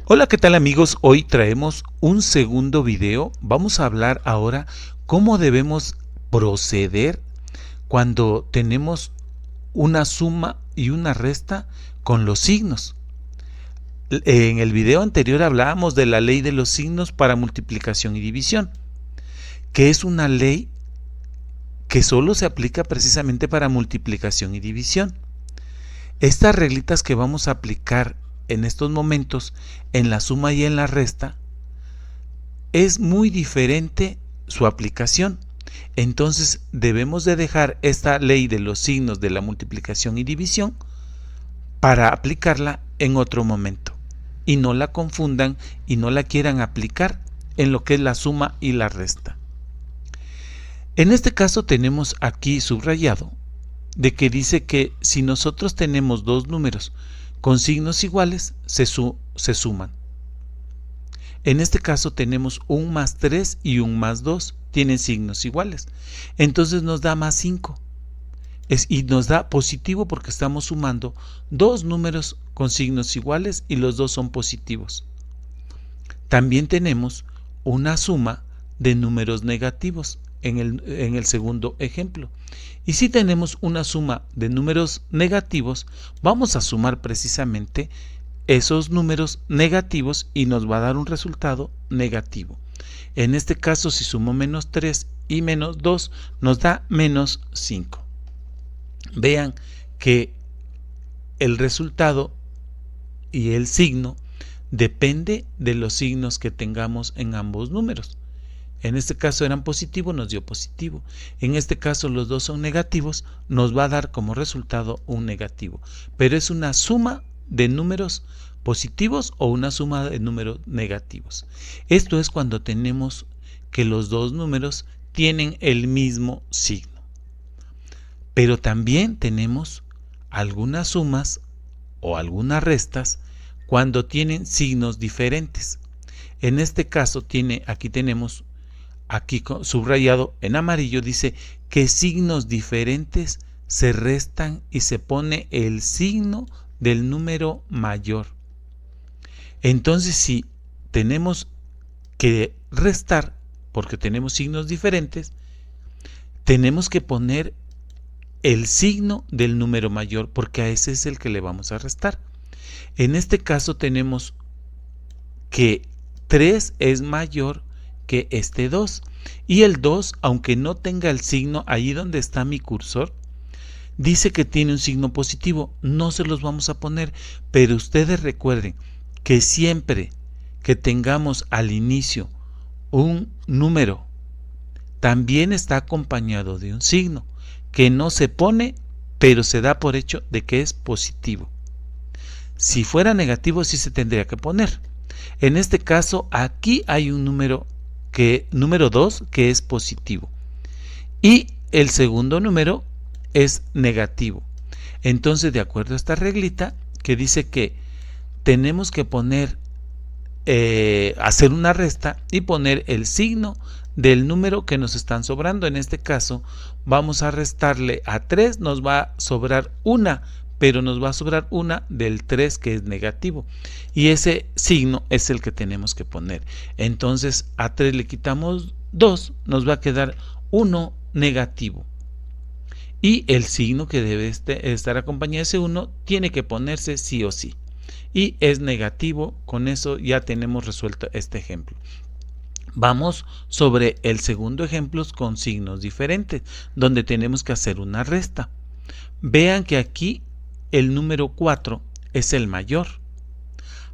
Hola, ¿qué tal amigos? Hoy traemos un segundo video. Vamos a hablar ahora cómo debemos proceder cuando tenemos una suma y una resta con los signos. En el video anterior hablábamos de la ley de los signos para multiplicación y división, que es una ley que solo se aplica precisamente para multiplicación y división. Estas reglitas que vamos a aplicar en estos momentos en la suma y en la resta es muy diferente su aplicación. Entonces debemos de dejar esta ley de los signos de la multiplicación y división para aplicarla en otro momento y no la confundan y no la quieran aplicar en lo que es la suma y la resta. En este caso tenemos aquí subrayado de que dice que si nosotros tenemos dos números con signos iguales se suman. En este caso tenemos un más 3 y un más 2, tienen signos iguales. Entonces nos da más 5. Y nos da positivo porque estamos sumando dos números con signos iguales y los dos son positivos. También tenemos una suma de números negativos en el segundo ejemplo. Y si tenemos una suma de números negativos, vamos a sumar precisamente esos números negativos y nos va a dar un resultado negativo. En este caso, si sumo menos 3 y menos 2, nos da menos 5. Vean que el resultado y el signo depende de los signos que tengamos en ambos números. En este caso eran positivos, nos dio positivo. En este caso los dos son negativos, nos va a dar como resultado un negativo. Pero es una suma de números positivos o una suma de números negativos. Esto es cuando tenemos que los dos números tienen el mismo signo. Pero también tenemos algunas sumas o algunas restas cuando tienen signos diferentes. En este caso aquí tenemos aquí subrayado en amarillo, dice que signos diferentes se restan y se pone el signo del número mayor. Entonces, si tenemos que restar porque tenemos signos diferentes, tenemos que poner el signo del número mayor porque a ese es el que le vamos a restar. En este caso tenemos que 3 es mayor que este 2 y el 2, aunque no tenga el signo allí donde está mi cursor, dice que tiene un signo positivo. No se los vamos a poner, pero ustedes recuerden que siempre que tengamos al inicio un número también está acompañado de un signo que no se pone, pero se da por hecho de que es positivo. Si fuera negativo sí se tendría que poner. En este caso aquí hay un número 2 que es positivo y el segundo número es negativo. Entonces, de acuerdo a esta reglita que dice que tenemos que poner hacer una resta y poner el signo del número que nos están sobrando. En este caso vamos a restarle a 3, nos va a sobrar una, pero nos va a sobrar una del 3 que es negativo y ese signo es el que tenemos que poner. Entonces a 3 le quitamos 2, nos va a quedar 1 negativo y el signo que debe estar acompañado de ese 1 tiene que ponerse sí o sí y es negativo. Con eso ya tenemos resuelto este ejemplo. Vamos sobre el segundo ejemplo con signos diferentes donde tenemos que hacer una resta. Vean que aquí el número 4 es el mayor.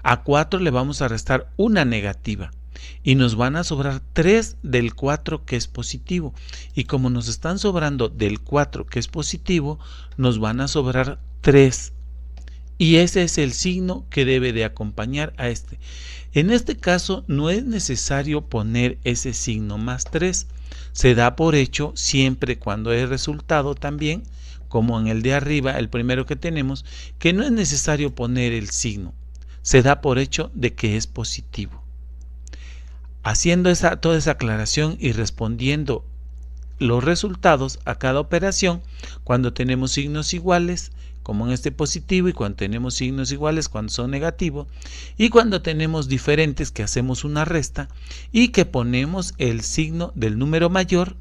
A 4 le vamos a restar una negativa y nos van a sobrar 3 del 4 que es positivo. Y como nos están sobrando del 4 que es positivo, nos van a sobrar 3. Y ese es el signo que debe de acompañar a este. En este caso no es necesario poner ese signo más 3. Se da por hecho siempre cuando es resultado también, como en el de arriba, el primero que tenemos, que no es necesario poner el signo. Se da por hecho de que es positivo. Haciendo toda esa aclaración y respondiendo los resultados a cada operación, cuando tenemos signos iguales como en este positivo, y cuando tenemos signos iguales, cuando son negativos, y cuando tenemos diferentes, que hacemos una resta y que ponemos el signo del número mayor.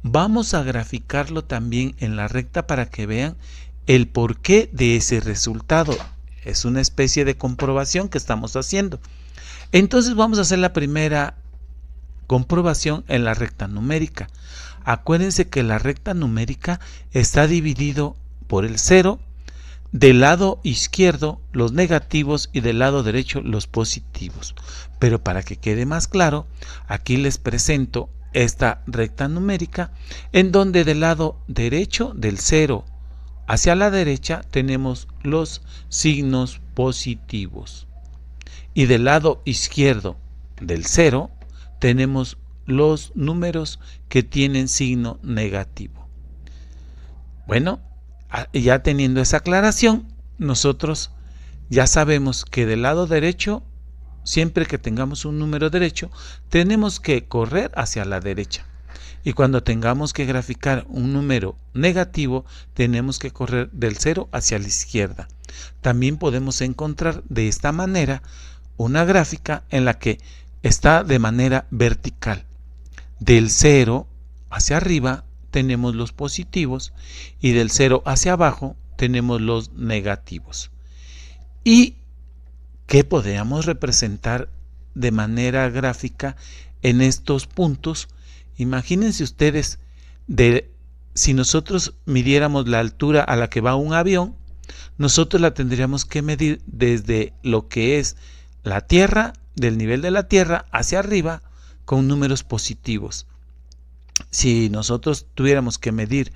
Vamos a graficarlo también en la recta para que vean el porqué de ese resultado. Es una especie de comprobación que estamos haciendo. Entonces vamos a hacer la primera comprobación en la recta numérica. Acuérdense que la recta numérica está dividido por el 0, del lado izquierdo los negativos y del lado derecho los positivos. Pero para que quede más claro, aquí les presento esta recta numérica en donde del lado derecho, del 0 hacia la derecha, tenemos los signos positivos, y del lado izquierdo, del 0, tenemos los números que tienen signo negativo. Bueno, ya teniendo esa aclaración, nosotros ya sabemos que del lado derecho, siempre que tengamos un número derecho, tenemos que correr hacia la derecha. Y cuando tengamos que graficar un número negativo, tenemos que correr del 0 hacia la izquierda. También podemos encontrar de esta manera una gráfica en la que está de manera vertical. Del 0 hacia arriba tenemos los positivos y del 0 hacia abajo tenemos los negativos. ¿Y qué podríamos representar de manera gráfica en estos puntos? Imagínense ustedes, si nosotros midiéramos la altura a la que va un avión, nosotros la tendríamos que medir desde lo que es la Tierra, del nivel de la Tierra hacia arriba, con números positivos. Si nosotros tuviéramos que medir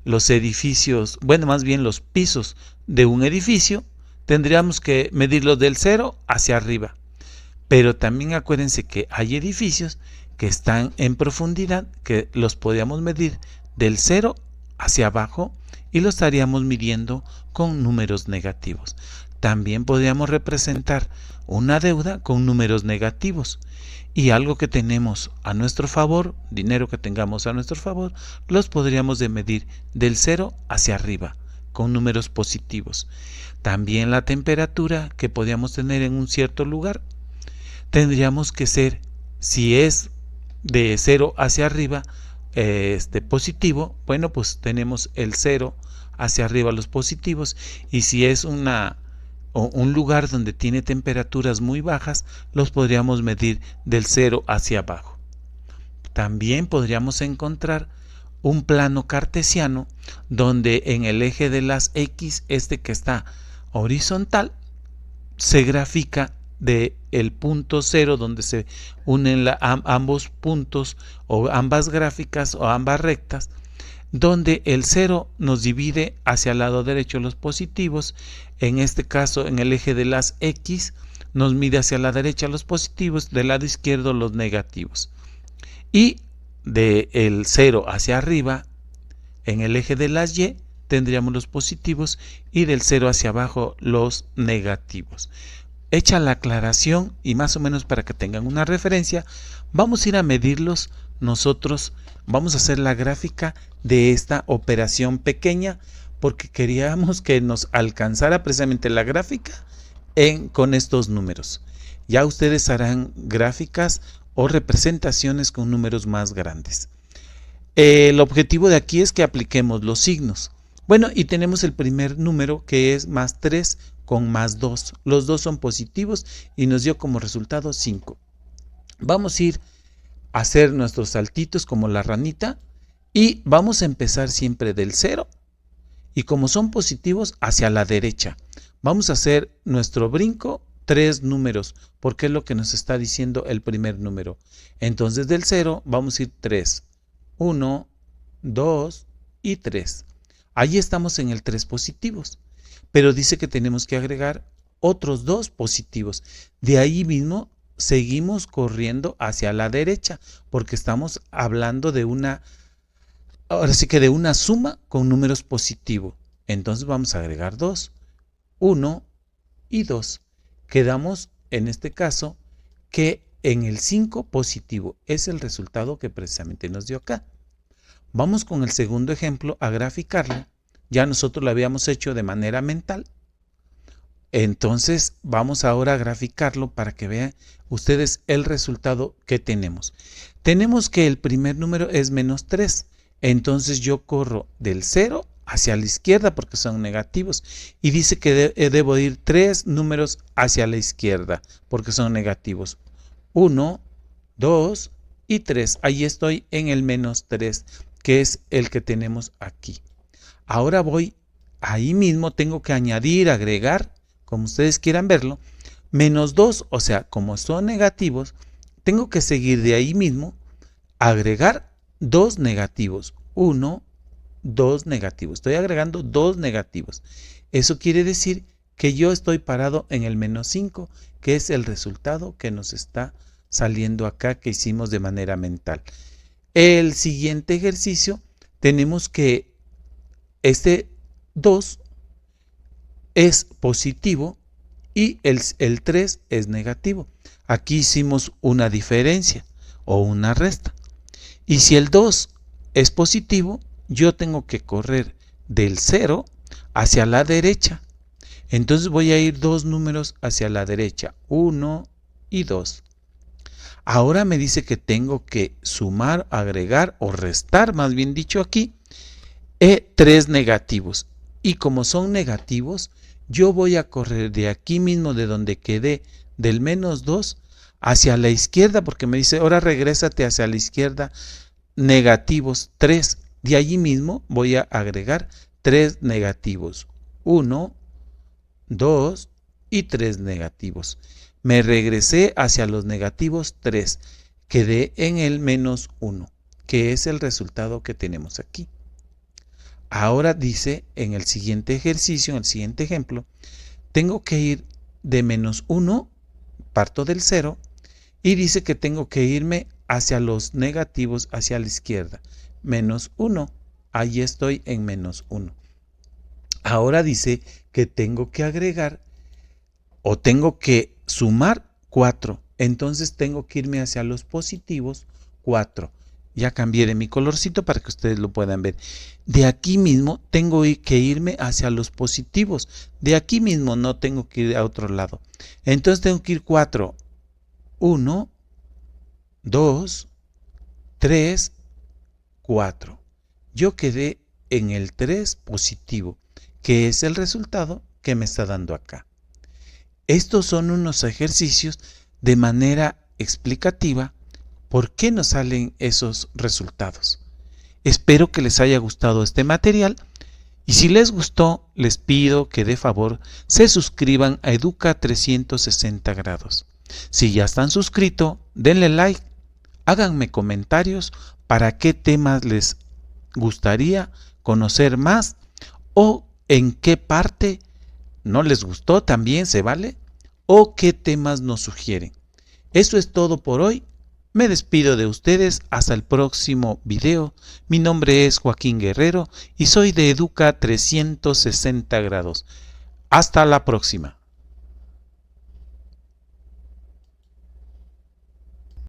los edificios, bueno, más bien los pisos de un edificio, tendríamos que medirlos del 0 hacia arriba. Pero también acuérdense que hay edificios que están en profundidad, que los podríamos medir del 0 hacia abajo y lo estaríamos midiendo con números negativos. También podríamos representar una deuda con números negativos, y algo que tenemos a nuestro favor, dinero que tengamos a nuestro favor, los podríamos medir del 0 hacia arriba con números positivos. También la temperatura que podríamos tener en un cierto lugar tendríamos que ser, si es de 0 hacia arriba positivo, bueno, pues tenemos el 0 hacia arriba los positivos, y si es un lugar donde tiene temperaturas muy bajas, los podríamos medir del 0 hacia abajo. También podríamos encontrar un plano cartesiano donde en el eje de las X, que está horizontal, se grafica de el punto 0 donde se unen ambos puntos o ambas gráficas o ambas rectas, donde el 0 nos divide hacia el lado derecho los positivos. En este caso, en el eje de las X, nos mide hacia la derecha los positivos, del lado izquierdo los negativos. Y del 0 hacia arriba, en el eje de las Y, tendríamos los positivos, y del 0 hacia abajo los negativos. Hecha la aclaración, y más o menos para que tengan una referencia, vamos a ir a medirlos nosotros. Vamos a hacer la gráfica de esta operación pequeña, porque queríamos que nos alcanzara precisamente la gráfica con estos números. Ya ustedes harán gráficas o representaciones con números más grandes. El objetivo de aquí es que apliquemos los signos. Bueno, y tenemos el primer número, que es más 3 con más 2. Los dos son positivos y nos dio como resultado 5. Vamos a ir a hacer nuestros saltitos como la ranita, y vamos a empezar siempre del 0, y como son positivos, hacia la derecha. Vamos a hacer nuestro brinco 3 números, porque es lo que nos está diciendo el primer número. Entonces del 0 vamos a ir 3, 1, 2 y 3. Ahí estamos en el 3 positivos, pero dice que tenemos que agregar otros 2 positivos. De ahí mismo seguimos corriendo hacia la derecha, porque estamos hablando de ahora sí que de una suma con números positivos. Entonces vamos a agregar 2, 1 y 2. Quedamos en este caso que en el 5 positivo es el resultado que precisamente nos dio acá. Vamos con el segundo ejemplo a graficarlo. Ya nosotros lo habíamos hecho de manera mental. Entonces vamos ahora a graficarlo para que vean ustedes el resultado que tenemos. Tenemos que el primer número es menos 3. Entonces yo corro del 0 hacia la izquierda porque son negativos. Y dice que debo ir 3 números hacia la izquierda porque son negativos. 1, 2 y 3. Ahí estoy en el menos 3, que es el que tenemos aquí. Ahora voy, ahí mismo tengo que añadir, agregar, como ustedes quieran verlo, menos 2, o sea, como son negativos, tengo que seguir de ahí mismo, agregar 2 negativos, 1, 2 negativos. Estoy agregando 2 negativos. Eso quiere decir que yo estoy parado en el menos 5, que es el resultado que nos está saliendo acá, que hicimos de manera mental. El siguiente ejercicio, tenemos que este 2 es positivo y el 3 es negativo. Aquí hicimos una diferencia o una resta. Y si el 2 es positivo, yo tengo que correr del 0 hacia la derecha. Entonces voy a ir 2 números hacia la derecha, 1 y 2. Ahora me dice que tengo que sumar, agregar o restar, más bien dicho aquí, 3 negativos. Y como son negativos, yo voy a correr de aquí mismo, de donde quedé, del menos 2, hacia la izquierda, porque me dice, ahora regrésate hacia la izquierda, negativos 3. De allí mismo voy a agregar 3 negativos. 1, 2 y 3 negativos. Me regresé hacia los negativos 3. Quedé en el menos 1, que es el resultado que tenemos aquí. Ahora dice en el siguiente ejercicio, en el siguiente ejemplo, tengo que ir de menos 1, parto del 0, y dice que tengo que irme hacia los negativos, hacia la izquierda. Menos 1, ahí estoy en menos 1. Ahora dice que tengo que agregar o tengo que sumar 4. Entonces tengo que irme hacia los positivos 4. Ya cambié de mi colorcito para que ustedes lo puedan ver. De aquí mismo tengo que irme hacia los positivos. De aquí mismo no tengo que ir a otro lado. Entonces tengo que ir 4. 1, 2, 3, 4. Yo quedé en el 3 positivo, que es el resultado que me está dando acá. Estos son unos ejercicios de manera explicativa por qué nos salen esos resultados. Espero que les haya gustado este material y si les gustó, les pido que de favor se suscriban a Educa 360 grados. Si ya están suscritos, denle like, háganme comentarios para qué temas les gustaría conocer más o en qué parte no les gustó, también se vale, o qué temas nos sugieren. Eso es todo por hoy. Me despido de ustedes hasta el próximo video. Mi nombre es Joaquín Guerrero y soy de Educa 360 grados. Hasta la próxima.